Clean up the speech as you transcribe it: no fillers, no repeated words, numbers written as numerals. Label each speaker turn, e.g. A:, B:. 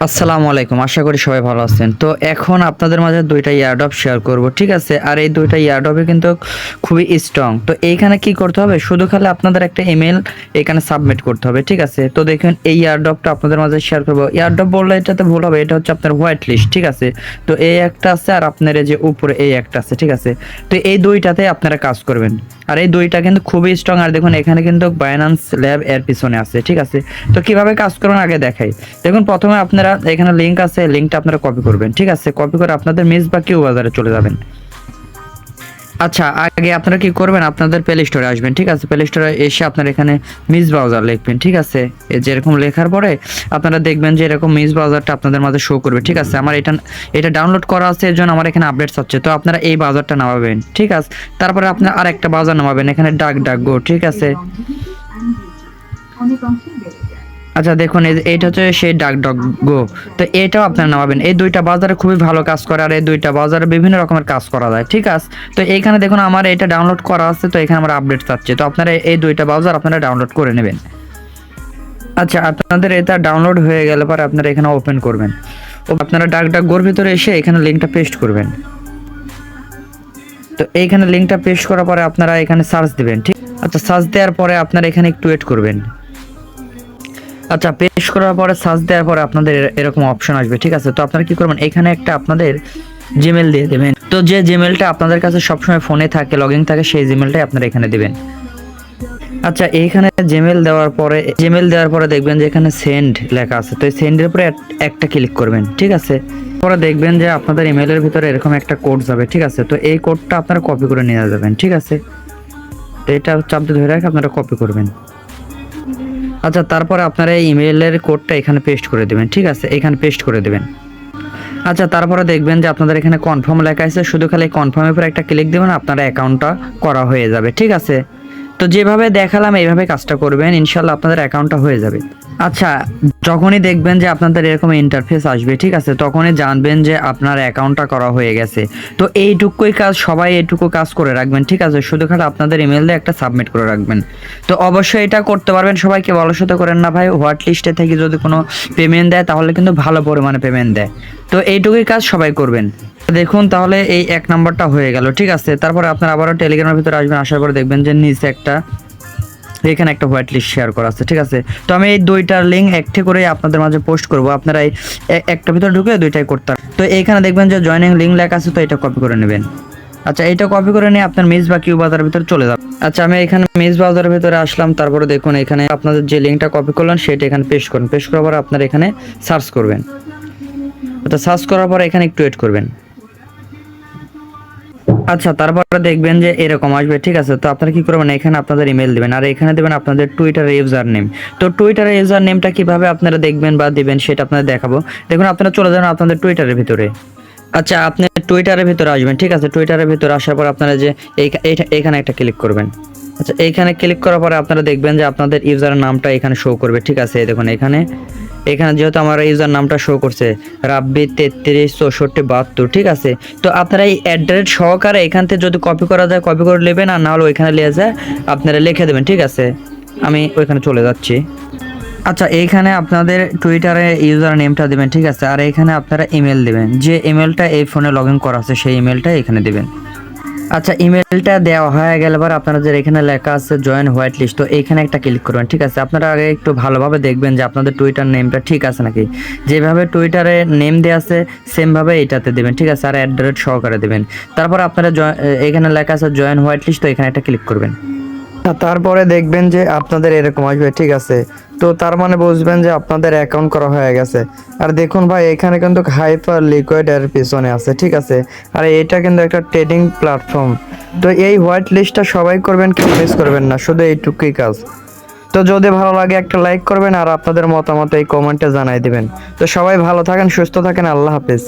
A: আসসালামু আলাইকুম, আশা করি সবাই ভালো আছেন। তো এখন আপনাদের মাঝে দুইটা ইয়ারড্রপ শেয়ার করব, ঠিক আছে। আর এই দুইটা ইয়ারড্রপে কিন্তু খুবই স্ট্রং। তো এইখানে কি করতে হবে, শুধু খালি আপনাদের একটা ইমেল এখানে সাবমিট করতে হবে, ঠিক আছে। তো দেখুন এই ইয়ারড্রপটা আপনাদের মাঝে শেয়ার করব। ইয়ারড্রপ বললে এটাতে ভুল হবে, এটা হচ্ছে আপনার হোয়াইট লিস্ট, ঠিক আছে। তো এই একটা আছে আর আপনার এই যে উপরে এই একটা আছে, ঠিক আছে। তো এই দুইটাতে আপনারা কাজ করবেন। আর এই দুইটা কিন্তু খুবই স্ট্রং। আর দেখুন এখানে কিন্তু বাইন্যান্স ল্যাব এর পিছনে আছে, ঠিক আছে। তো কিভাবে কাজ করবেন আগে দেখাই। দেখুন প্রথমে আপনারা এখানে লিংক আছে, লিংকটা আপনারা কপি করবেন, ঠিক আছে। কপি করে আপনাদের মিস বা কিউ বাজারে চলে যাবেন। আচ্ছা, আগে আপনারা কি করবেন, আপনাদের প্লে স্টোরে আসবেন, ঠিক আছে। প্লে স্টোরে এসে আপনারা এখানে মিস ব্রাউজার লিখবেন, ঠিক আছে। যেরকম লেখার পরে আপনারা দেখবেন যে এরকম মিস ব্রাউজারটা আপনাদের মাঝে শো করবে, ঠিক আছে। আমার এটা ডাউনলোড করা আছে, এর জন্য আমার এখানে আপডেটস হচ্ছে। তো আপনারা এই ব্রাউজারটা নামাবেন, ঠিক আছে। তারপরে আপনারা আরেকটা ব্রাউজার নামাবেন, এখানে ডাক গো, ঠিক আছে। আচ্ছা দেখুন এইটা হচ্ছে সেই গো। তো এটাও আপনারা নামাবেন। এই দুইটা বাজারে খুবই ভালো কাজ করে, আর এই দুইটা বাজারে বিভিন্ন রকমের কাজ করা যায়, ঠিক আছে। তো এইখানে দেখুন আমার এটা ডাউনলোড করা আছে, তো এখানে আমার আপডেট চাচ্ছে। তো আপনারা এই দুইটা ব্রাউজার আপনারা ডাউনলোড করে নেবেন। আচ্ছা, আপনাদের এটা ডাউনলোড হয়ে গেলে পরে আপনারা এখানে ওপেন করবেন। আপনারা গোর ভিতরে এসে এখানে লিঙ্কটা পেস্ট করবেন। তো এইখানে লিঙ্কটা পেস্ট করার পরে আপনারা এখানে সার্চ দিবেন, ঠিক। আচ্ছা, সার্চ দেওয়ার পরে আপনারা এখানে একটু ওয়েট করবেন। আচ্ছা, পেস্ট করার পরে সার্চ দেওয়ার পরে আপনাদের এরকম অপশন আসবে, ঠিক আছে। তো আপনারা কি করবেন, এখানে একটা আপনাদের জিমেল দিয়ে দেবেন। তো যে জিমেলটা আপনাদের কাছে সবসময় ফোনে থাকে, লগইন থাকে, সেই জিমেলটাই আপনারা এখানে দিবেন। আচ্ছা, এইখানে জিমেল দেওয়ার পরে দেখবেন যে এখানে সেন্ড লেখা আছে। তো এই সেন্ডের উপরে একটা ক্লিক করবেন, ঠিক আছে। পরে দেখবেন যে আপনাদের ইমেলের ভিতরে এরকম একটা কোড যাবে, ঠিক আছে। তো এই কোডটা আপনারা কপি করে নিয়ে যাবেন, ঠিক আছে। তো এটা চাপ দিয়ে ধরে রাখে আপনারা কপি করবেন। আচ্ছা, তারপরে আপনারা এই ইমেলের কোডটা এখানে পেস্ট করে দেবেন, ঠিক আছে। এখানে পেস্ট করে দেবেন। আচ্ছা, তারপরে দেখবেন যে আপনাদের এখানে কনফার্ম লেখা আছে, শুধু খালি কনফার্মের উপর একটা ক্লিক দেবেন, আপনার অ্যাকাউন্টটা করা হয়ে যাবে, ঠিক আছে। তো যেভাবে দেখালাম এইভাবে কাজটা করবেন, ইনশাল্লাহ আপনাদের অ্যাকাউন্টটা হয়ে যাবে। আচ্ছা, যখনই দেখবেন যে আপনাদের এরকম ইন্টারফেস আসবে, ঠিক আছে, তখনই জানবেন যে আপনার অ্যাকাউন্টটা করা হয়ে গেছে। তো এইটুকুই কাজ, সবাই এইটুকু কাজ করে রাখবেন, ঠিক আছে। শুধু খালি আপনাদের ইমেল দিয়ে একটা সাবমিট করে রাখবেন। তো অবশ্যই এটা করতে পারবেন। সবাইকে অলসতা করেন না ভাই। হোয়াট লিস্টে থেকে যদি কোনো পেমেন্ট দেয় তাহলে কিন্তু ভালো পরিমাণে পেমেন্ট দেয়। তো এইটুকুই কাজ সবাই করবেন। দেখুন তাহলে এই এক নাম্বারটা হয়ে গেল, ঠিক আছে। তারপরে আপনার আবারও টেলিগ্রামের ভিতরে আসবেন, আসার পরে দেখবেন যে নিচে এখানে একটা হোয়াইট লিস্ট শেয়ার করা আছে, ঠিক আছে। তো আমি এই দুইটার লিঙ্ক একটি করে আপনাদের মাঝে পোস্ট করব, আপনারা এই একটা ভিতরে ঢুকে দুইটাই করতে পারেন। তো এইখানে দেখবেন যে জয়েনিং লিঙ্ক লেখা আছে, তো এটা কপি করে নেবেন। আচ্ছা, এটা কপি করে নিয়ে আপনার মিস বা কিউ বাজারের ভিতরে চলে যাবেন। আচ্ছা, আমি এখানে মিস বাজারের ভিতরে আসলাম। তারপরে দেখুন এখানে আপনাদের যে লিঙ্কটা কপি করলেন সেটা এখানে পেস্ট করুন। পেস্ট করার পরে আপনারা এখানে সার্চ করবেন। আচ্ছা, সার্চ করার পরে এখানে একটু ওয়েট করবেন। আচ্ছা, তারপরে দেখবেন যে এরকম আসবে, ঠিক আছে। তো আপনারা কি করবেন, এখানে আপনাদের ইমেল দিবেন, আর এখানে দেবেন আপনাদের টুইটার ইউজার নেম। তো টুইটার ইউজার নেমটা কিভাবে আপনারা দেখবেন বা দিবেন সেটা আপনাদের দেখাবো। দেখুন আপনারা চলে যান আপনাদের টুইটারের ভিতরে। আচ্ছা, আপনি টুইটারের ভিতরে আসবেন, ঠিক আছে। টুইটারের ভিতরে আসার পর আপনারা যে এইখানে একটা ক্লিক করবেন। আচ্ছা, এইখানে ক্লিক করার পরে আপনারা দেখবেন যে আপনাদের ইউজারের নামটা এখানে শো করবে, ঠিক আছে। দেখুন এখানে যেহেতু আমার ইউজার নামটা শো করছে রাব্বি 336472, ঠিক আছে। তো আপনারা এই অ্যাড্রেস সহকারে এখান থেকে যদি কপি করা যায় কপি করে নেবেন, আর না হলে ওইখানে নিয়ে যায় আপনারা লিখে দেবেন, ঠিক আছে। আমি ওইখানে চলে যাচ্ছি। আচ্ছা, এইখানে আপনাদের টুইটারে ইউজার নেমটা দেবেন, ঠিক আছে। আর এখানে আপনারা ইমেল দেবেন, যে ইমেলটা এই ফোনে লগ ইন করা আছে সেই ইমেলটা এখানে দেবেন। আচ্ছা, ইমেলটা দেওয়া হয়ে গেলে পর আপনাদের এখানে লেখা আছে জয়েন হোয়াইট লিস্ট, তো এইখানে একটা ক্লিক করবেন, ঠিক আছে। আপনারা আগে একটু ভালোভাবে দেখবেন যে আপনাদের টুইটার নেমটা ঠিক আছে নাকি। যেভাবে টুইটারে নেম দেওয়া আছে সেমভাবে এইটাতে দেবেন, ঠিক আছে। আর অ্যাড্রেস সহকারে দেবেন। তারপর আপনারা এখানে লেখা আছে জয়েন হোয়াইট লিস্ট, তো এখানে একটা ক্লিক করবেন। তারপরে দেখবেন যে আপনাদের এরকম আসবে, ঠিক আছে। তো তার মানে বুঝবেন যে আপনাদের অ্যাকাউন্ট করা হয়ে গেছে। আর দেখুন ভাই, এখানে কিন্তু হাইপার লিকুইড এর পিছনে আছে, ঠিক আছে। আর এটা কিন্তু একটা ট্রেডিং প্ল্যাটফর্ম। তো এই হোয়াইট লিস্টটা সবাই করবেন, কেউ মিস করবেন না, শুধু এইটুকুই কাজ। তো যদি ভালো লাগে একটা লাইক করবেন, আর আপনাদের মতামত এই কমেন্টে জানাই দিবেন। তো সবাই ভালো থাকেন, সুস্থ থাকেন, আল্লাহ হাফেজ।